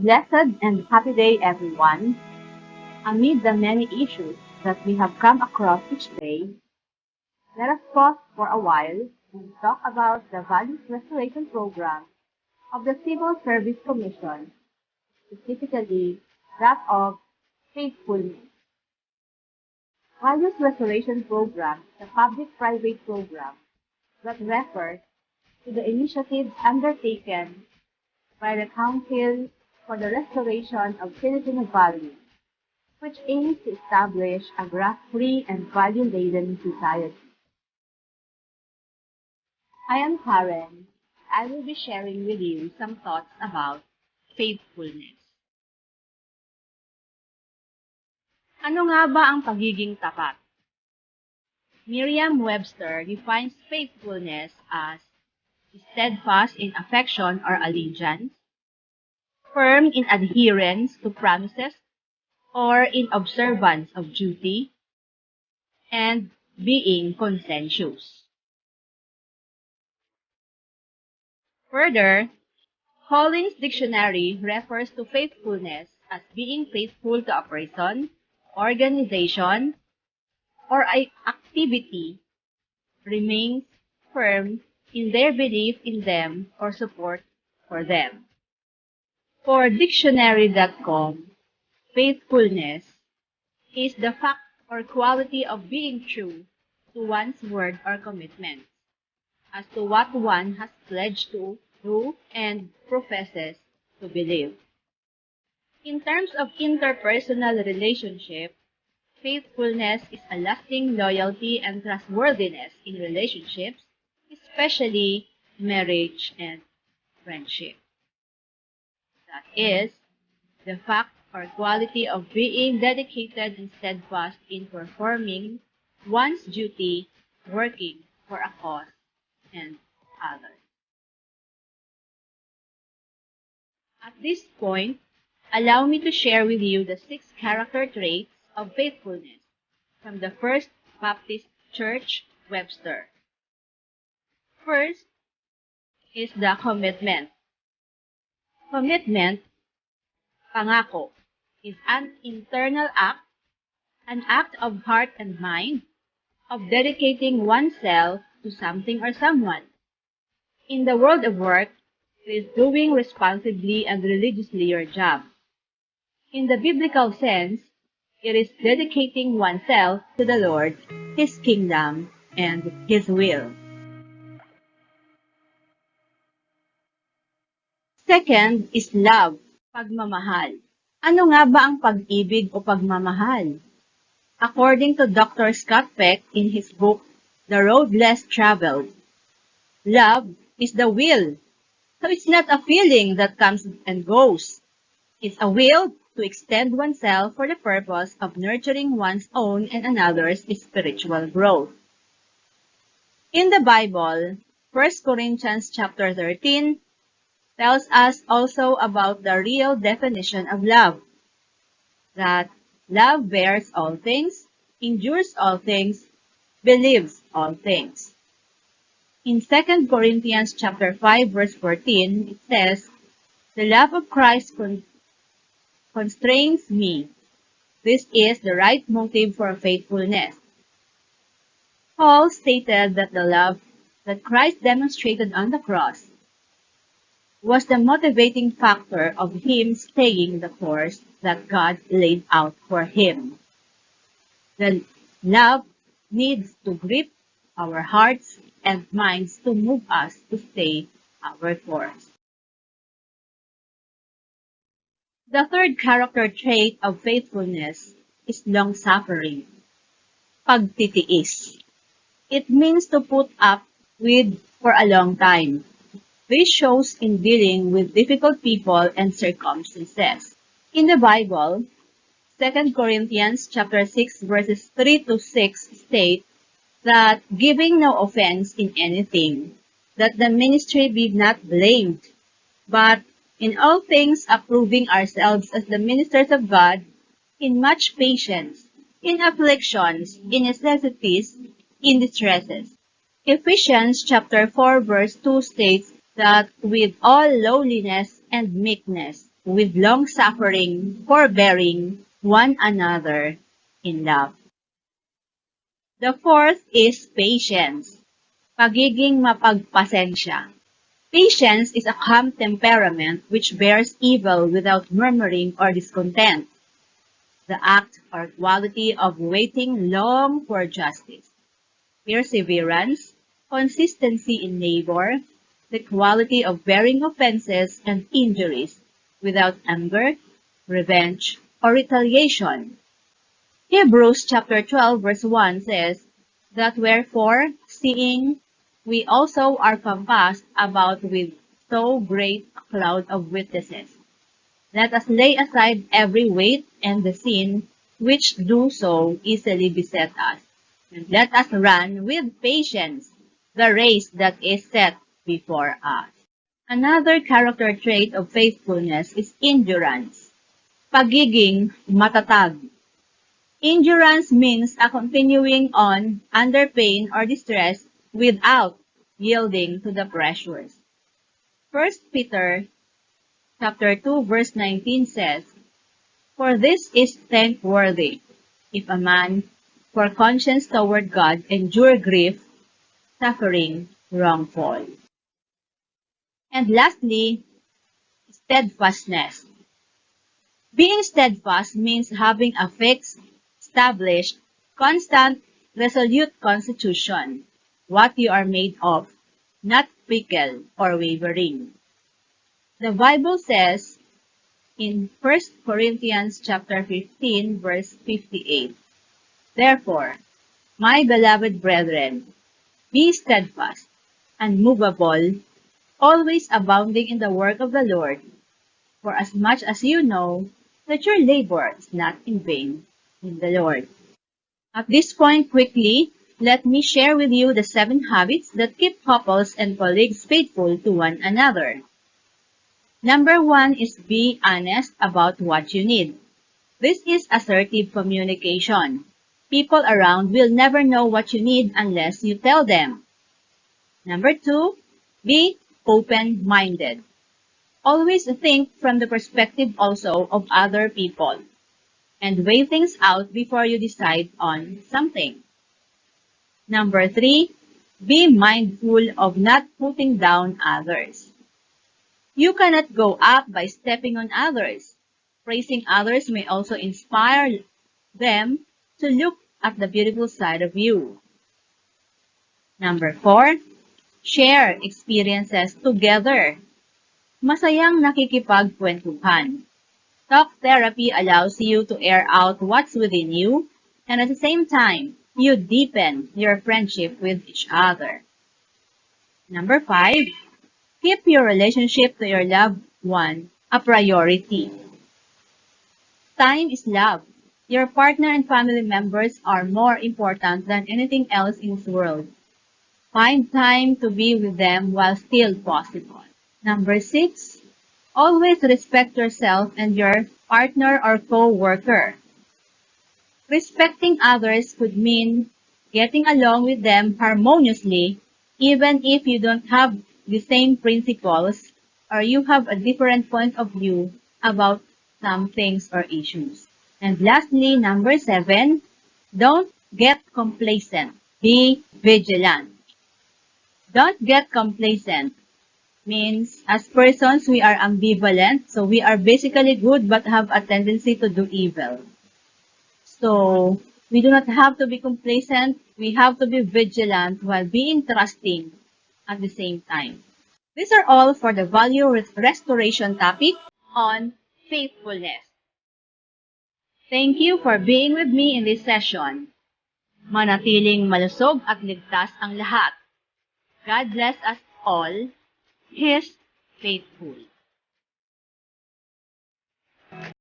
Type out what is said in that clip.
blessed and happy day, everyone. Amid the many issues that we have come across each day, let us pause for a while and talk about the Values Restoration Program of the Civil Service Commission, specifically that of faithfulness. Values Restoration Program is a public-private program that refers to the initiatives undertaken by the Council for the Restoration of Filipino Values, which aims to establish a graft-free and value-laden society. I am Karen. I will be sharing with you some thoughts about faithfulness. Ano nga ba ang pagiging tapat? Merriam-Webster defines faithfulness as steadfast in affection or allegiance, firm in adherence to promises or in observance of duty, and being conscientious. Further, Collins Dictionary refers to faithfulness as being faithful to a person, organization, or activity, remains firm in their belief in them or support for them. For dictionary.com, faithfulness is the fact or quality of being true to one's word or commitment as to what one has pledged to do and professes to believe. In terms of interpersonal relationship, faithfulness is a lasting loyalty and trustworthiness in relationships, especially marriage and friendship. That is, the fact or quality of being dedicated and steadfast in performing one's duty, working for a cause and others. At this point, allow me to share with you the 6 character traits of faithfulness from the First Baptist Church, Webster. First is the commitment. Commitment, pangako, is an internal act, an act of heart and mind, of dedicating oneself to something or someone. In the world of work, it is doing responsibly and religiously your job. In the biblical sense, it is dedicating oneself to the Lord, His kingdom, and His will. Second is love, pagmamahal. Ano nga ba ang pag-ibig o pagmamahal? According to Dr. Scott Peck in his book, The Road Less Traveled, love is the will. So it's not a feeling that comes and goes. It's a will to extend oneself for the purpose of nurturing one's own and another's spiritual growth. In the Bible, 1 Corinthians chapter 13 tells us also about the real definition of love, that love bears all things, endures all things, believes all things. In 2 Corinthians chapter 5 verse 14, it says, "The love of Christ constrains me. This is the right motive for faithfulness." Paul stated that the love that Christ demonstrated on the cross was the motivating factor of him staying the course that God laid out for him. The love needs to grip our hearts and minds to move us to stay our course. The third character trait of faithfulness is long-suffering, pagtitiis. It means to put up with for a long time. This shows in dealing with difficult people and circumstances. In the Bible, 2 Corinthians chapter 6 verses 3 to 6 state that giving no offense in anything, that the ministry be not blamed, but in all things approving ourselves as the ministers of God, in much patience, in afflictions, in necessities, in distresses. Ephesians chapter 4 verse 2 states that with all lowliness and meekness, with long-suffering, forbearing one another in love. The fourth is patience, pagiging mapagpasensya. Patience is a calm temperament which bears evil without murmuring or discontent. The act or quality of waiting long for justice. Perseverance, consistency in labor, the quality of bearing offenses and injuries without anger, revenge, or retaliation. Hebrews chapter 12 verse 1 says, that wherefore, seeing we also are compassed about with so great a cloud of witnesses, let us lay aside every weight and the sin which do so easily beset us, and let us run with patience the race that is set before us. Another character trait of faithfulness is endurance, pagiging matatag. Endurance means a continuing on under pain or distress without yielding to the pressures. 1 Peter chapter 2 verse 19 says, for this is thankworthy, if a man, for conscience toward God, endure grief, suffering, wrongful. And lastly, steadfastness. Being steadfast means having a fixed, established, constant, resolute constitution, what you are made of, not fickle or wavering. The Bible says in 1 Corinthians chapter 15 verse 58, therefore, my beloved brethren, be steadfast, unmovable, always abounding in the work of the Lord, for as much as you know that your labor is not in vain in the Lord. At this point, quickly, let me share with you the 7 habits that keep couples and colleagues faithful to one another. Number 1 is be honest about what you need. This is assertive communication. People around will never know what you need unless you tell them. Number 2, be open-minded. Always think from the perspective also of other people and weigh things out before you decide on something. Number 3, be mindful of not putting down others. You cannot go up by stepping on others. Praising others may also inspire them to look at the beautiful side of you. Number 4, share experiences together. Masayang nakikipagkwentuhan. Talk therapy allows you to air out what's within you, and at the same time, you deepen your friendship with each other. Number 5, keep your relationship to your loved one a priority. Time is love. Your partner and family members are more important than anything else in this world. Find time to be with them while still possible. Number 6, always respect yourself and your partner or co-worker. Respecting others could mean getting along with them harmoniously even if you don't have the same principles or you have a different point of view about some things or issues. And lastly, number 7, don't get complacent. Be vigilant. Don't get complacent means as persons we are ambivalent, so we are basically good but have a tendency to do evil. So we do not have to be complacent, we have to be vigilant while being trusting at the same time. These are all for the value restoration topic on faithfulness. Thank you for being with me in this session. Manatiling malusog at ligtas ang lahat. God bless us all. His faithful.